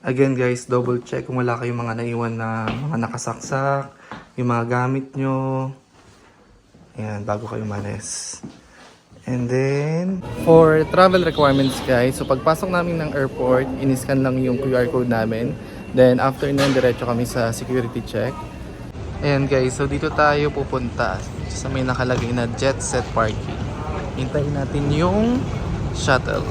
Again guys, double check kung wala kayong mga naiwan na mga nakasaksak, yung mga gamit nyo. Ayan, bago kayo umalis. And then, for travel requirements guys, so pagpasok namin ng airport, in-scan lang yung QR code namin. Then after nun, diretso kami sa security check. Ayan guys, so dito tayo pupunta sa may nakalagay na Jet Set Parking. Hintayin natin yung shuttle.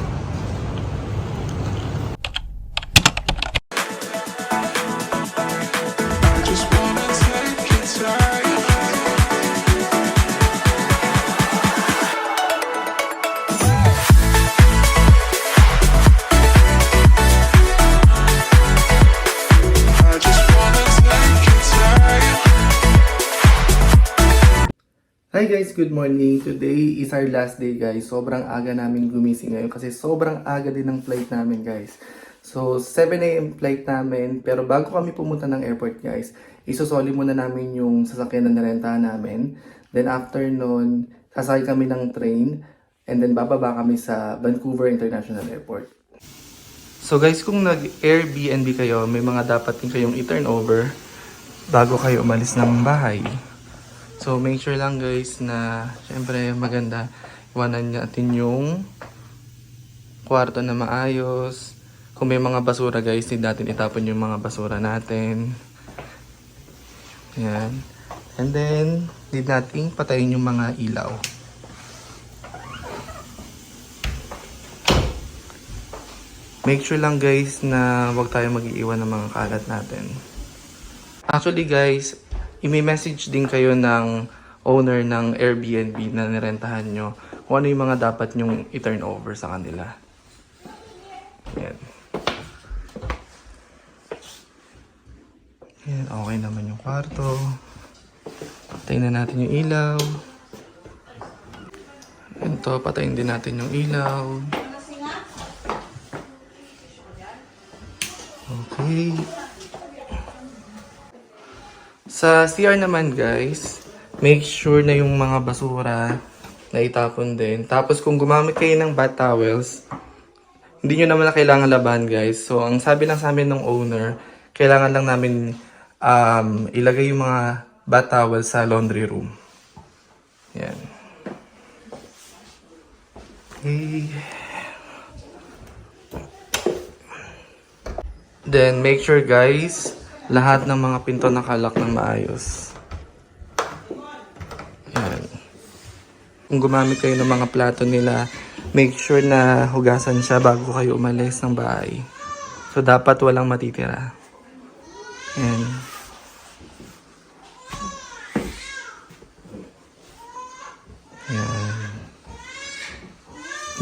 Hi guys, good morning. Today is our last day guys. Sobrang aga namin gumising ngayon kasi sobrang aga din ng flight namin guys. So 7 AM flight namin, pero bago kami pumunta ng airport guys, isusoli muna namin yung sasakyan na nirentahan namin. Then after nun, sasakay kami ng train and then bababa kami sa Vancouver International Airport. So guys, kung nag-Airbnb kayo, may mga dapat din kayong i-turn over bago kayo umalis ng bahay. So make sure lang guys na syempre maganda iwanan natin yung kwarto na maayos. Kung may mga basura guys, hindi natin itapon yung mga basura natin. Ayan. And then, need natin patayin yung mga ilaw. Make sure lang guys na huwag tayo mag-iiwan ng mga kalat natin. Actually guys, i-message din kayo ng owner ng Airbnb na nirentahan nyo kung ano yung mga dapat nyong i-turn over sa kanila. Ayan. Ayan, okay naman yung kwarto. Patayin na natin yung ilaw. Ito, patayin din natin yung ilaw. Okay. Sa CR naman guys, make sure na yung mga basura na itapon din. Tapos kung gumamit kayo ng bath towels, hindi nyo naman na kailangan laban guys. So ang sabi lang sa amin ng owner, kailangan lang namin ilagay yung mga bath towels sa laundry room. Yan. Okay. Then make sure guys, lahat ng mga pinto nakalak ng maayos. Yan. Kung gumamit kayo ng mga plato nila, make sure na hugasan siya bago kayo umalis ng bahay. So dapat walang matitira. Yan. Yan.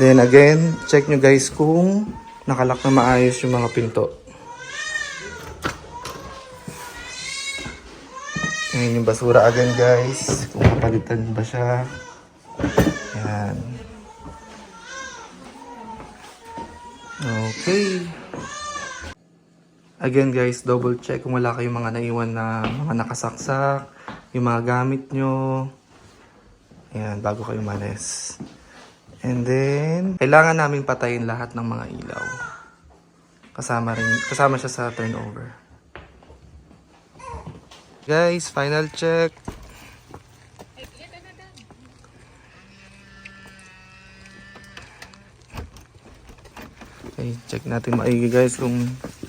Then again, check nyo guys kung nakalak na maayos yung mga pinto. Ayan yung basura agad guys. Kung mapalitan ba siya. Ayan. Okay. Again guys, double check kung wala kayong mga naiwan na mga nakasaksak. Yung mga gamit nyo. Ayan, bago kayo umalis. And then, kailangan namin patayin lahat ng mga ilaw. Kasama siya sa turnover. Guys, final check. Okay, check natin maigi guys kung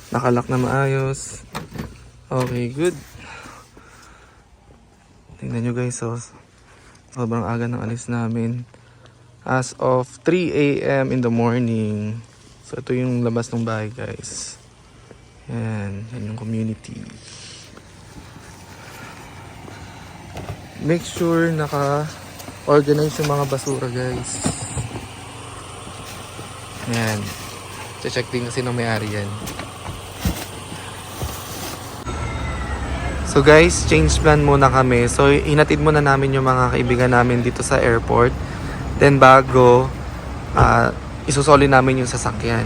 nakalak na maayos. Okay, good. Tingnan nyo guys, so sobrang aga ng alis namin. As of 3 AM in the morning. So ito yung labas ng bahay guys. Yan yung community. Make sure naka-organize yung mga basura guys. Ayan. Check din kasi ng may-ari yan. So guys, change plan muna kami. So inatid muna namin yung mga kaibigan namin dito sa airport. Then bago, isusoli namin yung sasakyan.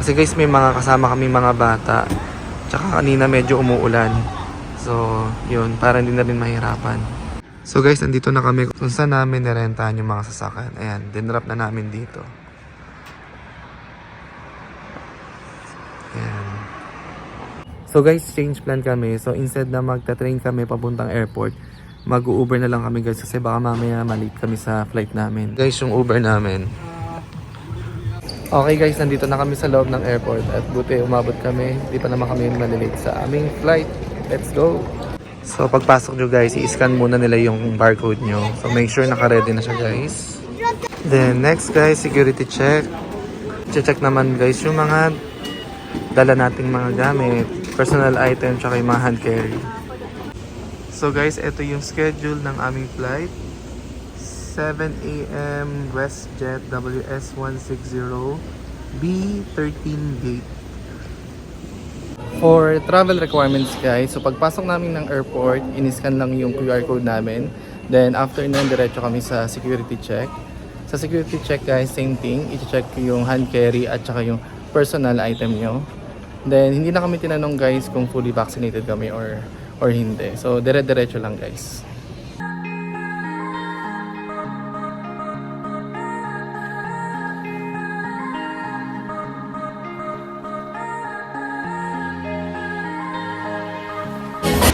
Kasi guys, may mga kasama kami mga bata. Tsaka kanina medyo umuulan. So, yun, para hindi na rin mahirapan. So guys, nandito na kami kung saan namin nirentahan yung mga sasakyan. Ayan, dinrap na namin dito. So guys, change plan kami. So instead na magta-train kami papuntang airport, mag-Uber na lang kami guys kasi baka mamaya malate kami sa flight namin. Guys, yung Uber namin. Okay guys, nandito na kami sa loob ng airport at buti umabot kami. Hindi pa naman kami malilate sa aming flight. Let's go! So pagpasok nyo guys, i-scan muna nila yung barcode nyo. So make sure naka-ready na siya guys. Then next guys, security check. Check naman guys yung mga dala nating mga gamit, personal item, tsaka yung mga hand carry. So guys, ito yung schedule ng aming flight. 7 a.m. WestJet WS160 B13 gate. For travel requirements guys, so pagpasok namin ng airport, in-scan lang yung QR code namin. Then after nun, diretso kami sa security check. Sa security check guys, same thing. I-check yung hand carry at saka yung personal item nyo. Then hindi na kami tinanong guys kung fully vaccinated kami or hindi. So dire-diretso lang guys.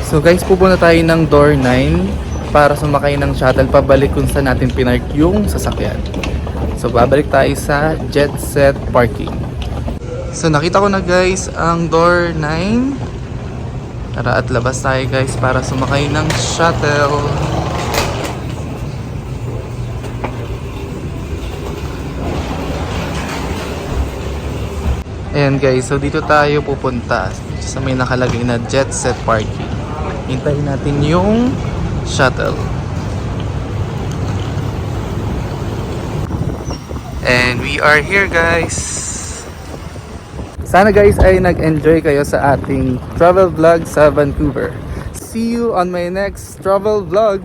So guys, pupunta tayo ng door 9 para sumakay ng shuttle pabalik kung saan natin pinark yung sasakyan. So babalik tayo sa Jet Set Parking. So nakita ko na guys ang door 9. Tara at labas tayo guys para sumakay ng shuttle. Ayan guys, so dito tayo pupunta sa may nakalagay na Jet Set Parking. Hintayin natin yung shuttle. And we are here guys. Sana guys ay nag-enjoy kayo sa ating travel vlog sa Vancouver. See you on my next travel vlog.